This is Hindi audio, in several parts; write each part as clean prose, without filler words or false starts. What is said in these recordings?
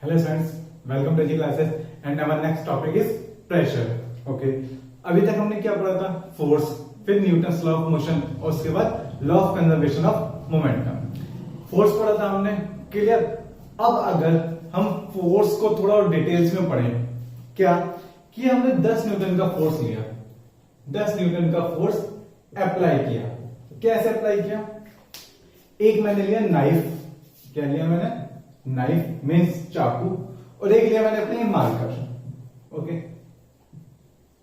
Hello students, welcome to G classes and our next topic is pressure. Okay, अभी तक हमने क्या पढ़ा था? फोर्स, फिर न्यूटन्स लॉ ऑफ मोशन और उसके बाद law of conservation of momentum. Force पढ़ा था हमने, क्लियर। अब अगर हम फोर्स को थोड़ा और डिटेल्स में पढ़ें, क्या कि हमने 10 न्यूटन का फोर्स लिया, 10 न्यूटन का फोर्स अप्लाई किया। कैसे अप्लाई किया? एक मैंने लिया नाइफ, क्या लिया मैंने? नाइफ मीन्स चाकू, और एक लिया मैंने अपने मार्कर। ओके,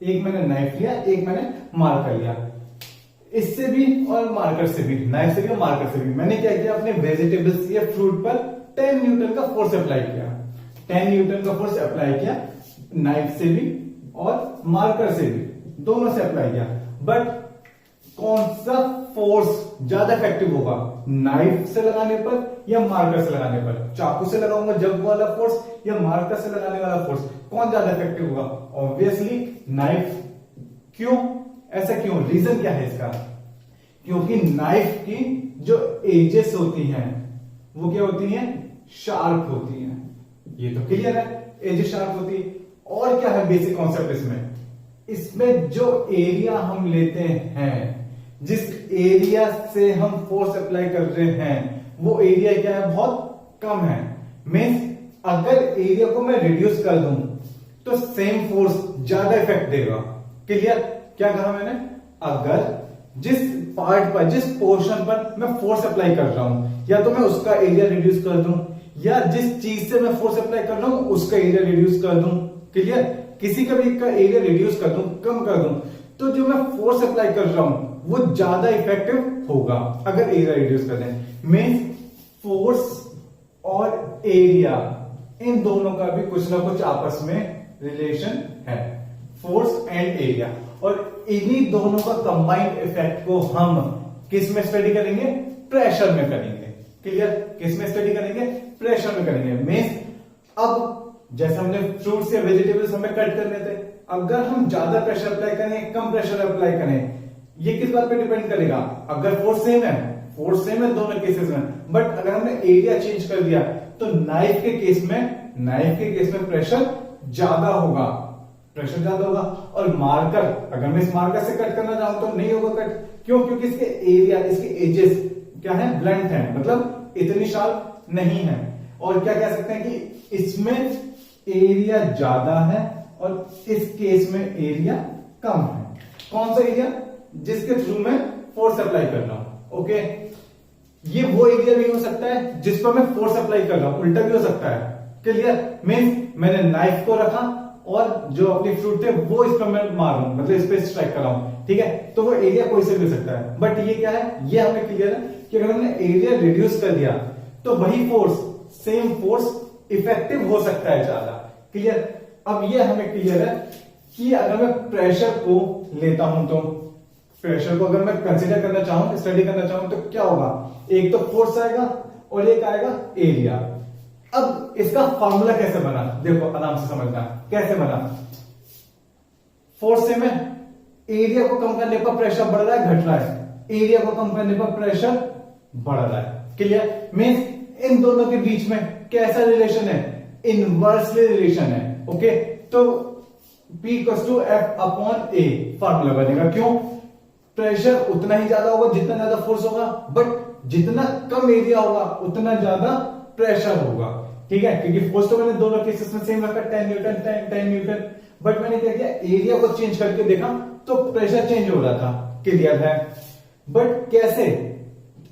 एक मैंने नाइफ लिया, एक मैंने मार्कर लिया। इससे भी और मार्कर से भी, नाइफ से भी और मार्कर से भी मैंने क्या किया? अपने वेजिटेबल्स या फ्रूट पर 10 न्यूटन का फोर्स अप्लाई किया। 10 न्यूटन का फोर्स अप्लाई किया, नाइफ से भी और मार्कर से भी, दोनों से अप्लाई किया। बट कौन सा फोर्स ज्यादा इफेक्टिव होगा? नाइफ से लगाने पर या मार्कर से लगाने पर? चाकू से लगाऊंगा जब वाला फोर्स या मार्कर से लगाने वाला फोर्स, कौन ज्यादा इफेक्टिव होगा? Obviously knife. क्यों? ऐसा क्यों? रीजन क्या है इसका? क्योंकि नाइफ की जो एजेस होती हैं वो क्या होती हैं? शार्प होती हैं। ये तो क्लियर है, एजेस शार्प होती है। और क्या है बेसिक कॉन्सेप्ट इसमें? इसमें जो एरिया हम लेते हैं, जिस एरिया से हम फोर्स अप्लाई कर रहे हैं, वो एरिया क्या है? बहुत कम है। मीन्स अगर एरिया को मैं रिड्यूस कर दूं तो सेम फोर्स ज्यादा इफेक्ट देगा। क्लियर? क्या कहा मैंने? अगर जिस पार्ट पर, जिस पोर्शन पर मैं फोर्स अप्लाई कर रहा हूं, या तो मैं उसका एरिया रिड्यूस कर दूं, या जिस चीज से मैं फोर्स अप्लाई कर रहा हूं उसका एरिया रिड्यूस कर दूं। क्लियर? किसी का भी एरिया रिड्यूस कर दूं, कम कर दूं, तो जो मैं फोर्स अप्लाई कर रहा हूं वो ज्यादा इफेक्टिव होगा अगर एरिया रिड्यूस कर दें। मीन्स फोर्स और एरिया, इन दोनों का भी कुछ ना कुछ आपस में रिलेशन है, फोर्स एंड एरिया। और इन्हीं दोनों का कंबाइंड इफेक्ट को हम किस में स्टडी करेंगे? प्रेशर में करेंगे। क्लियर? किस में स्टडी करेंगे? प्रेशर में करेंगे। मीन्स अब जैसे हमने फ्रूट्स या वेजिटेबल्स हमें कट करने थे, अगर हम ज्यादा प्रेशर अप्लाई करें, कम प्रेशर अप्लाई करें, ये किस बात पे डिपेंड करेगा? अगर फोर्स सेम है, फोर्स सेम है दोनों केसेस में, बट अगर हमने एरिया चेंज कर दिया तो नाइफ के केस में प्रेशर ज्यादा होगा, प्रेशर ज्यादा होगा। और मार्कर, अगर मैं इस मार्कर से कट करना चाहूं तो नहीं होगा कट। क्यों? क्योंकि इसके एरिया, इसके एजेस क्या है? ब्लंट है, मतलब इतनी शार्प नहीं है। और क्या कह सकते हैं कि इसमें एरिया ज्यादा है और इस केस में एरिया कम है। कौन सा एरिया? जिसके थ्रू मैं फोर्स अप्लाई कर रहा हूं। ओके, ये वो एरिया भी हो सकता है जिस पर मैं फोर्स अप्लाई कर रहा हूं, उल्टा भी हो सकता है। क्लियर? मीन्स मैंने नाइफ को रखा और जो अपने फ्रूट थे वो इस पर मैं मार रहा हूं, मतलब इस पर स्ट्राइक कर रहा हूं। ठीक है, तो वो एरिया कोई से भी हो सकता है। बट ये क्या है? ये हमें क्लियर है कि अगर हमने एरिया रिड्यूस कर दिया तो वही फोर्स, सेम फोर्स इफेक्टिव हो सकता है ज्यादा। क्लियर? अब ये हमें क्लियर है कि अगर मैं प्रेशर को लेता हूं, तो प्रेशर को अगर मैं कंसीडर करना चाहूं, स्टडी करना चाहूं, तो क्या होगा? एक तो फोर्स आएगा और एक आएगा एरिया। अब इसका फॉर्मूला कैसे बना? देखो आराम से समझना कैसे बना। फोर्स से मैं एरिया को कम करने पर प्रेशर बढ़ रहा है, घट रहा है, एरिया को कम करने पर प्रेशर बढ़ रहा है। क्लियर? मीन्स इन दोनों के बीच में कैसा रिलेशन है? इनवर्सली रिलेशन है। ओके, तो P = F/A फॉर्मूला बनेगा। क्यों? प्रेशर उतना ही ज्यादा होगा जितना ज्यादा फोर्स होगा, बट जितना कम एरिया होगा उतना ज्यादा प्रेशर होगा। ठीक है? क्योंकि फोर्स तो मैंने दोनों केसेस में सेम रखा, 10 न्यूटन 10 न्यूटन, बट मैंने क्या किया? एरिया को चेंज करके देखा तो प्रेशर चेंज हो रहा था। क्लियर है? बट कैसे?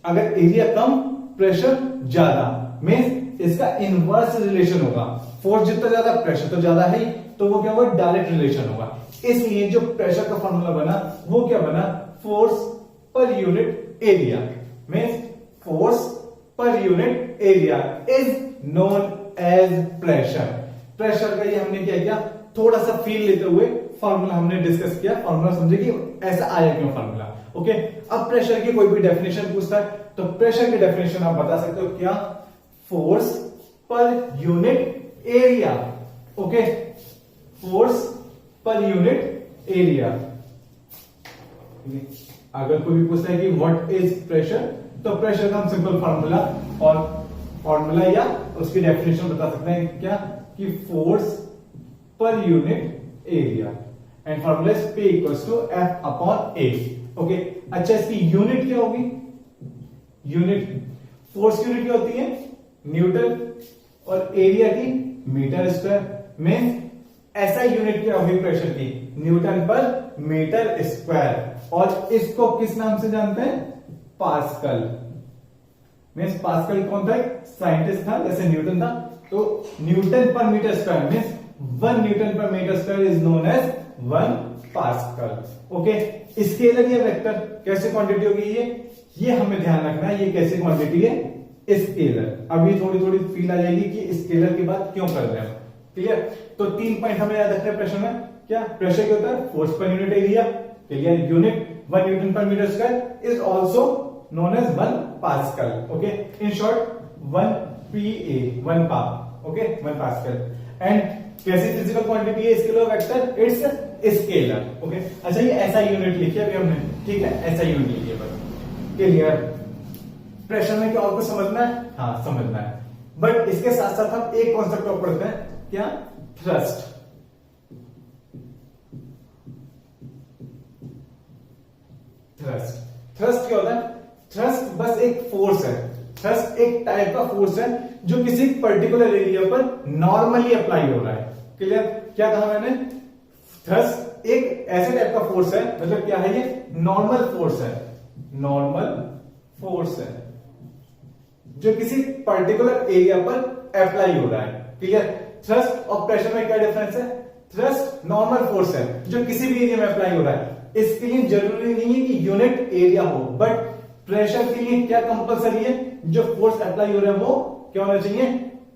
अगर एरिया कम, प्रेशर ज्यादा, मीन्स इसका इनवर्स रिलेशन होगा। फोर्स जितना ज्यादा, प्रेशर तो ज्यादा है ही, तो वो क्या होगा? डायरेक्ट रिलेशन होगा। इसलिए जो प्रेशर का फॉर्मूला बना वो क्या बना? फोर्स पर यूनिट एरिया। मीन्स फोर्स पर unit area is known as pressure. Pressure का ये हमने क्या किया? थोड़ा सा फील लेते हुए फॉर्मूला हमने डिस्कस किया, फॉर्मूला समझे कि ऐसा आया क्यों फॉर्मूला। ओके, अब प्रेशर की कोई भी डेफिनेशन पूछता है तो प्रेशर की डेफिनेशन आप बता सकते हो क्या? फोर्स पर यूनिट एरिया। ओके, फोर्स पर यूनिट एरिया। अगर कोई भी पूछता है कि व्हाट इज प्रेशर, तो प्रेशर का हम सिंपल फॉर्मूला और फॉर्मूला या उसकी डेफिनेशन बता सकते हैं क्या कि फोर्स पर unit area and formula is P equals to F upon A। Okay, अच्छा इसकी यूनिट क्या होगी? यूनिट फोर्स की यूनिट क्या होती है? न्यूटन, और एरिया की मीटर स्क्वायर। मीन्स ऐसा यूनिट क्या होगी प्रेशर की? न्यूटन पर मीटर स्क्वायर, और इसको किस नाम से जानते हैं? पास्कल। मीन्स पास्कल कौन था? साइंटिस्ट था जैसे न्यूटन था, तो न्यूटन पर मीटर स्क्वायर मीन्स 1 न्यूटन पर metre square is known as 1 pascal. Okay, scalar या वेक्टर कैसी क्वांटिटी होगी ये हमें ध्यान रखना है। ये कैसी क्वांटिटी है? स्केलर। अभी थोड़ी थोड़ी फील आ जाएगी कि स्केलर की बात क्यों कर रहे हैं। क्लियर? तो 3 पॉइंट हमें याद रखना है प्रेशर में। क्या प्रेशर क्या होता है? फोर्स पर unit area. Clear? Unit 1 newton पर metre square is also known as 1 Pascal. Okay, in short 1 PA, 1 Pa. Okay, 1 Pascal. And कैसी फिजिकल क्वांटिटी है scalar vector? It's scalar. Okay, अच्छा ये ऐसा यूनिट लिखिए अभी हमने, ठीक है, ऐसा यूनिट लिखिए बस। क्लियर? प्रेशर में क्या और कुछ समझना है? हाँ समझना है, बट इसके साथ साथ हम एक कॉन्सेप्ट और पढ़ते हैं। क्या? थ्रस्ट। थ्रस्ट क्या होता है? थ्रस्ट बस एक फोर्स है। थ्रस्ट एक टाइप का फोर्स है जो किसी पर्टिकुलर एरिया पर नॉर्मली अप्लाई हो रहा है। क्लियर? क्या कहा मैंने? थ्रस्ट एक ऐसे टाइप का फोर्स है, मतलब क्या है ये? नॉर्मल फोर्स है। नॉर्मल फोर्स है जो किसी पर्टिकुलर एरिया पर अप्लाई हो रहा है। क्लियर? थ्रस्ट और प्रेशर में क्या डिफरेंस है? थ्रस्ट नॉर्मल फोर्स है जो किसी भी एरिया में अप्लाई हो रहा है। इसके लिए जरूरी नहीं है कि यूनिट एरिया हो, बट प्रेशर के लिए क्या कंपलसरी है? जो फोर्स अप्लाई हो रहा है वो क्या होना चाहिए?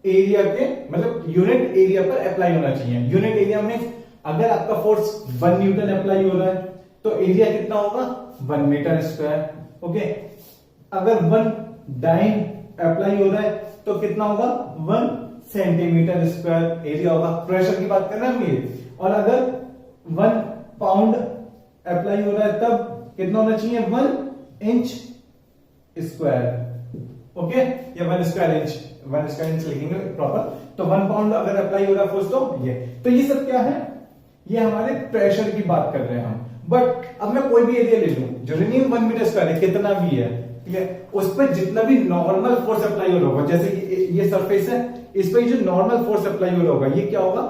एरिया के, मतलब यूनिट एरिया पर अप्लाई होना चाहिए। यूनिट एरिया में अगर आपका फोर्स 1 न्यूटन अप्लाई हो रहा है तो एरिया कितना होगा? 1 मीटर स्क्वायर। ओके, अगर 1 डाइन अप्लाई हो रहा है तो कितना होगा? 1 सेंटीमीटर स्क्वायर एरिया होगा। प्रेशर की बात कर रहे हैं हम ये। और अगर 1 पाउंड अप्लाई हो रहा है तब कितना होना चाहिए? 1 इंच स्क्वायर। ओके, या 1 स्क्वायर इंच, 1 स्क्वायर इंच लिखेंगे प्रॉपर। तो 1 पाउंड अगर अप्लाई हो रहा है फोर्स तो ये सब क्या है? ये हमारे प्रेशर की बात कर रहे हैं हम। बट अब मैं कोई भी एरिया ले लूं, जरूरी नहीं 1 मीटर स्क्वायर है, कितना भी है, क्लियर? उस पर जितना भी नॉर्मल फोर्स अप्लाई हो रहा होगा, जैसे कि ये सरफेस है, इस पर जो नॉर्मल फोर्स अप्लाई हो रहा होगा ये क्या होगा?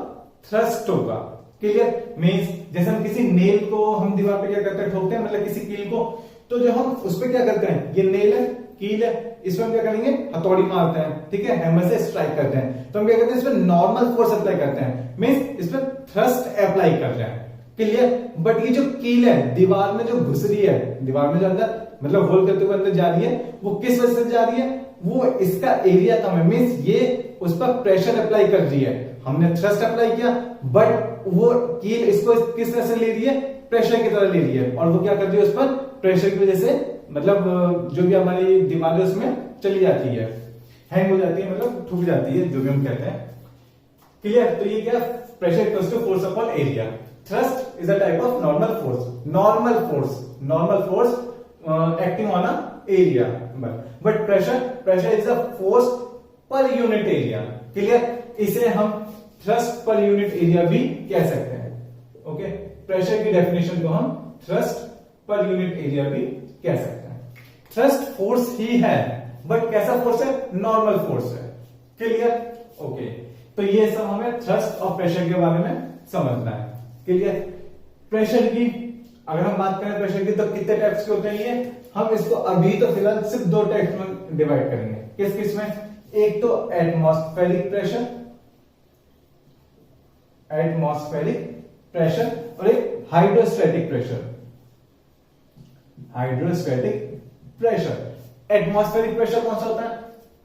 थ्रस्ट होगा। क्लियर? मींस जैसे हम किसी नेल को हम दीवार पे क्या करते हैं? ठोकते हैं, मतलब किसी कील को, तो जब हम उस पर क्या करते हैं? ये नेल है, कील है, इसमें हम क्या करेंगे? हथौड़ी मारते हैं, ठीक है, हैमर से स्ट्राइक करते हैं। तो हम क्या करते हैं? इस पर नॉर्मल फोर्स अप्लाई करते हैं, मींस इस पर थ्रस्ट अप्लाई कर रहे हैं। क्लियर? बट ये जो कील है दीवार में जो घुस रही है, दीवार में जो अंदर मतलब होल करते हुए अंदर जा रही है, वो किस वजह से जा रही है? वो इसका एरिया कम है, मींस ये उस पर प्रेशर अप्लाई कर रही है। हमने थ्रस्ट अप्लाई किया, बट वो कील इसको किस तरह से ले रही है? प्रेशर की तरह ले रही है, और वो क्या कर रही है? उस पर प्रेशर की वजह से मतलब जो भी हमारी दीवार है उसमें चली जाती है, हैंग हो जाती है, मतलब ठुक जाती है, जो भी हम कहते हैं। क्लियर? तो ये क्या? Pressure equals to force upon area. Thrust is a type of normal force. Normal force acting on a area, but pressure is a force पर यूनिट एरिया। क्लियर? इसे हम थ्रस्ट पर यूनिट एरिया भी कह सकते हैं। ओके, प्रेशर की डेफिनेशन को हम थ्रस्ट पर यूनिट एरिया भी कह सकते हैं। थ्रस्ट फोर्स ही है, बट कैसा फोर्स है? नॉर्मल फोर्स है। क्लियर? ओके, तो ये सब हमें थ्रस्ट और प्रेशर के बारे में समझना है। क्लियर? प्रेशर की अगर हम बात करें प्रेशर की, तो कितने टाइप्स के होते हैं ये? हम इसको अभी तो फिलहाल सिर्फ 2 टाइप्स में डिवाइड करेंगे। किस किस में? एक तो एटमॉस्फेरिक प्रेशर और एक हाइड्रोस्टैटिक प्रेशर। एटमॉस्फेरिक प्रेशर कौन सा होता है?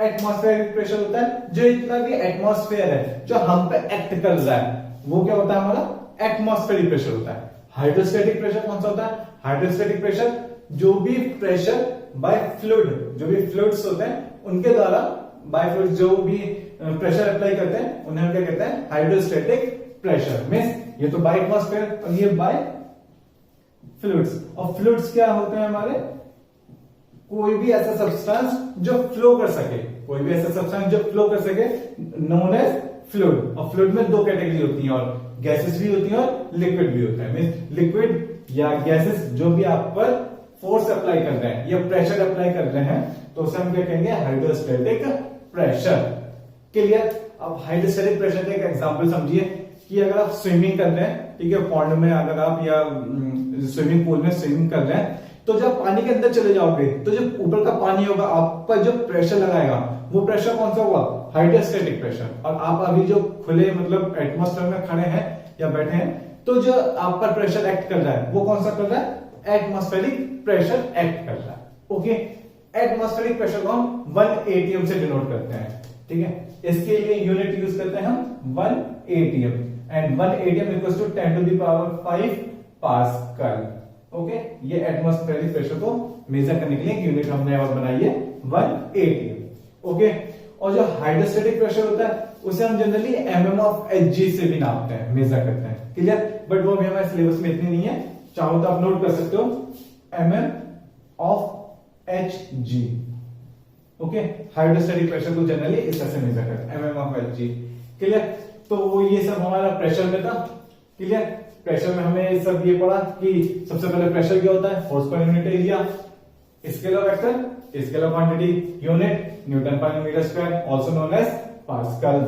एटमॉस्फेरिक प्रेशर होता है जो इतना भी एटमॉस्फेयर है जो हम पे एक्ट कर रहा है, वो क्या होता है? हमारा एटमॉस्फेरिक प्रेशर होता है। हाइड्रोस्टैटिक प्रेशर कौन सा होता है? हाइड्रोस्टैटिक प्रेशर जो भी प्रेशर बाय फ्लूइड, जो भी फ्लूइड्स होते हैं उनके द्वारा बाय फ्लूइड जो भी प्रेशर अप्लाई करते हैं उन्हें हम क्या कहते हैं? Hydrostatic pressure. मींस ये तो बाय एटमॉस्फेयर और ये बाय फ्लूइड्स। और फ्लूइड्स क्या होते हैं हमारे? कोई भी ऐसा सब्सटेंस जो फ्लो कर सके, कोई भी ऐसा सब्सटेंस जो फ्लो कर सके नोन एज फ्लूइड। और फ्लूइड में दो कैटेगरी होती है, और गैसेस भी होती है और लिक्विड भी होता है। मींस लिक्विड या गैसेस जो भी आप पर फोर्स अप्लाई कर रहे हैं या प्रेशर अप्लाई कर रहे हैं तो उसे हम क्या कहेंगे, हाइड्रोस्टैटिक प्रेशर। क्लियर। अब हाइड्रोस्टैटिक प्रेशर का एक एग्जांपल समझिए कि अगर आप स्विमिंग कर रहे हैं, ठीक है, पॉन्ड में अगर आप या स्विमिंग पूल में स्विमिंग कर रहे हैं, तो जब पानी के अंदर चले जाओगे तो जो ऊपर का पानी होगा आप पर जो प्रेशर लगाएगा वो प्रेशर कौन सा होगा, हाइड्रोस्टैटिक प्रेशर। और आप अभी जो खुले मतलब एटमॉस्फेयर में खड़े हैं या बैठे हैं तो जो आप पर प्रेशर एक्ट कर रहा है वो कौन सा कर रहा है, एटमॉस्फेरिक प्रेशर एक्ट कर रहा है। ओके, एटमॉस्फेरिक प्रेशर को हम 1 atm से डिनोट करते हैं। ठीक है, इसके लिए यूनिट यूज करते हैं हम 1 atm and 1 atm equals to 10 to the power 5 pascal. Okay, ये एटमॉस्फेरिक प्रेशर को मेजर करने के लिए यूनिट हमने और बनाई है 1 atm। ओके, और जो हाइड्रोस्टैटिक प्रेशर होता है उसे हम जनरली mm ऑफ Hg से भी नापते हैं, मेजर करते हैं। क्लियर, बट वो भी हमारे सिलेबस में इतनी नहीं है, चाहो तो आप नोट कर सकते हो mm of Hg। Okay, hydrostatic pressure को जनरली इस तरह से मेजर करते हैं, mm ऑफ Hg। क्लियर, तो ये सब हमारा प्रेशर में था। क्लियर, प्रेशर में हमें सब ये पढ़ा कि सबसे पहले प्रेशर क्या होता है, फोर्स पर unit area, scalar vector, scalar quantity, unit newton पर metre square, also known as pascal.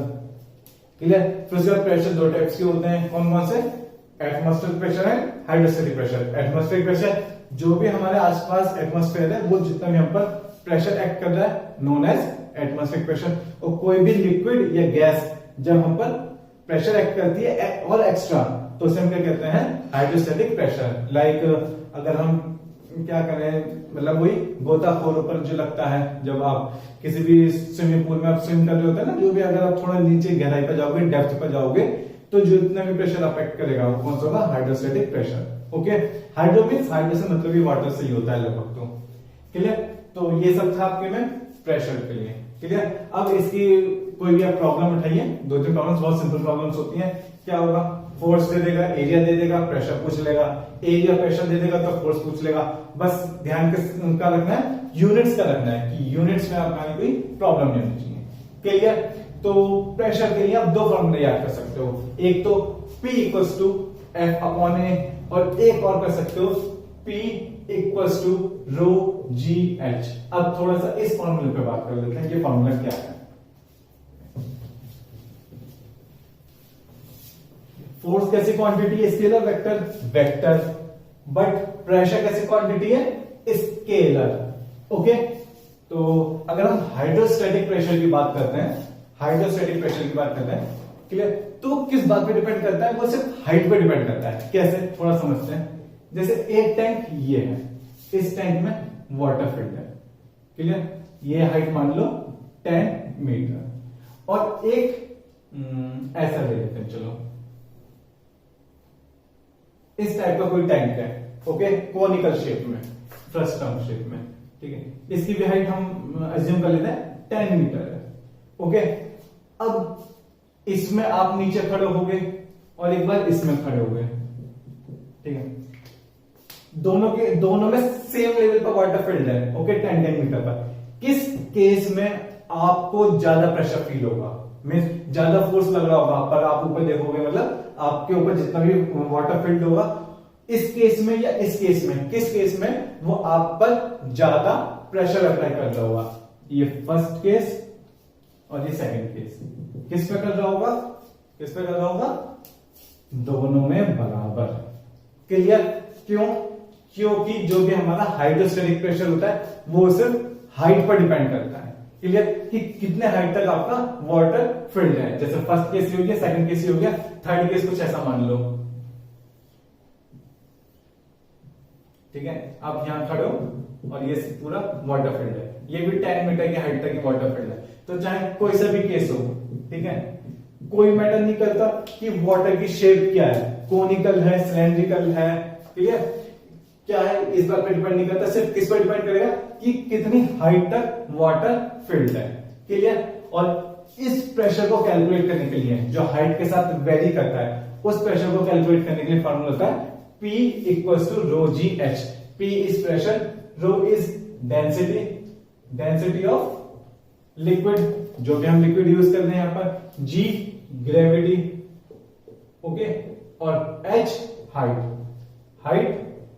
Clear, फिर उसके बाद प्रेशर दो टाइप्स के होते हैं, कौन कौन से, atmospheric pressure and hydrostatic pressure. Atmospheric pressure जो भी हमारे आसपास एटमॉस्फेयर है वो जितना भी हम पर प्रेशर एक्ट कर रहा है नोन एज एटमॉस्फेरिक प्रेशर। और कोई भी लिक्विड या गैस जब हम पर प्रेशर एक्ट करती है और एक्स्ट्रा तो उसे हम क्या कहते हैं, हाइड्रोस्टैटिक प्रेशर। लाइक अगर हम क्या करें, मतलब वही गोताखोरों पर जो लगता है जब आप किसी भी स्विमिंग पूल में आप स्विम कर रहे होते हैं ना, जो भी अगर आप थोड़ा नीचे गहराई पर जाओगे, डेप्थ पर जाओगे तो जो इतना भी प्रेशर अफेक्ट करेगा वो कौन सा होगा, hydrostatic pressure. Okay, hydro means hydro से मतलब ही वाटर से ही होता है लगभग। तो क्लियर, तो ये सब था आपके में प्रेशर के लिए। क्लियर, अब इसकी कोई भी आप प्रॉब्लम उठाइए, 2-3 प्रॉब्लम्स, बहुत सिंपल प्रॉब्लम्स होती हैं। क्या होगा, फोर्स दे देगा, एरिया दे देगा, प्रेशर पूछ लेगा, एरिया प्रेशर दे देगा तो फोर्स पूछ लेगा। बस ध्यान उनका रखना है, यूनिट्स का रखना है कि यूनिट्स में आपका कोई प्रॉब्लम नहीं होनी चाहिए। क्लियर, तो प्रेशर के लिए आप दो फॉर्मूले याद कर सकते हो, एक तो P equals to F upon A, और एक और कर सकते हो P equals to rho g h. अब थोड़ा सा इस फॉर्मूले पे बात कर लेते हैं, ये फॉर्मूला क्या है। फोर्स कैसी क्वांटिटी है, scalar vector, vector, but pressure कैसी क्वांटिटी है, स्केलर। ओके, तो अगर हम हाइड्रोस्टैटिक प्रेशर की बात करते हैं, हाइड्रोस्टैटिक प्रेशर की बात करते हैं, क्लियर, तो किस बात पे डिपेंड करता है, वो सिर्फ हाइट पे डिपेंड करता है। कैसे, थोड़ा समझते हैं। जैसे एक टैंक ये है, इस टैंक में वाटर फिल्ड है। क्लियर, ये हाइट मान लो 10 मीटर, और एक ऐसा ले लेते हैं, चलो इस टाइप का कोई टैंक है। ओके, कोनिकल शेप में, फ्रस्टम शेप में। ठीक है, इसकी भी हाइट हम अज्यूम कर लेते हैं 10 मीटर है। ओके, अब इसमें आप नीचे खड़े हो गए और एक बार इसमें खड़े हो गए। ठीक है, दोनों में सेम लेवल पर वाटर फिल्ड है। ओके, 10 मीटर पर। किस केस में आपको ज्यादा प्रेशर फील होगा, मीन्स ज्यादा फोर्स लग रहा होगा आप पर, आप ऊपर देखोगे, मतलब आपके ऊपर जितना भी वाटर फील्ड होगा, इस केस में या इस केस में, किस केस में वो आप पर ज्यादा प्रेशर अप्लाई कर रहा होगा। ये फर्स्ट केस और ये सेकंड केस, किस पे कर रहा होगा, किस पे कर रहा होगा, दोनों में बराबर। क्लियर, क्यों, क्योंकि जो भी हमारा हाइड्रोस्टैटिक प्रेशर होता है वो सिर्फ हाइट पर डिपेंड करता है। क्लियर, कि कितने हाइट तक आपका वाटर फिल्ड है। जैसे फर्स्ट केस हो गया, सेकंड केस हो गया, थर्ड केस कुछ ऐसा मान लो। ठीक है, आप यहां खड़े हो और ये पूरा वाटर फिल्ड है, ये भी 10 मीटर की हाइट तक की वाटर फिल्ड है। तो चाहे कोई सा भी केस हो, ठीक है, कोई मैटर नहीं करता कि वाटर की शेप क्या है, कोनिकल है, सिलेंड्रिकल है। क्लियर, क्या है, इस बात पर डिपेंड नहीं करता, सिर्फ किस पर डिपेंड करेगा कि कितनी हाइट तक वाटर फिल्ड है। क्लियर, और इस प्रेशर को कैलकुलेट करने के लिए जो हाइट के साथ वेरी करता है, उस प्रेशर को कैलकुलेट करने के लिए फॉर्मूला होता है P equals to rho g h. P is pressure, rho is density, density of liquid, जो भी हम लिक्विड यूज कर रहे हैं यहां पर, जी ग्रेविटी, ओके, और h height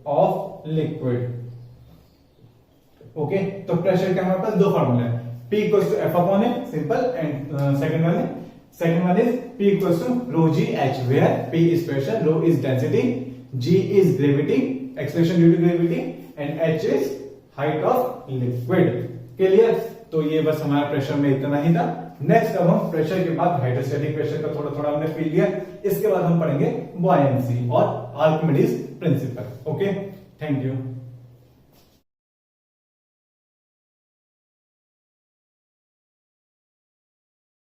of liquid, okay. तो प्रेशर के हमारे पास दो फॉर्मूला है, P equals to F upon A, simple, and second one is P equals to rho g h, where P is pressure, rho is density, G is gravity, acceleration due to gravity, and H is height of liquid. Clear? तो ये बस हमारा प्रेशर में इतना ही था। नेक्स्ट अब हम प्रेशर के बाद हाइड्रोस्टैटिक प्रेशर का थोड़ा थोड़ा हमने फील किया, इसके बाद हम पढ़ेंगे बुओयंसी और Archimedes principal. Okay, thank you.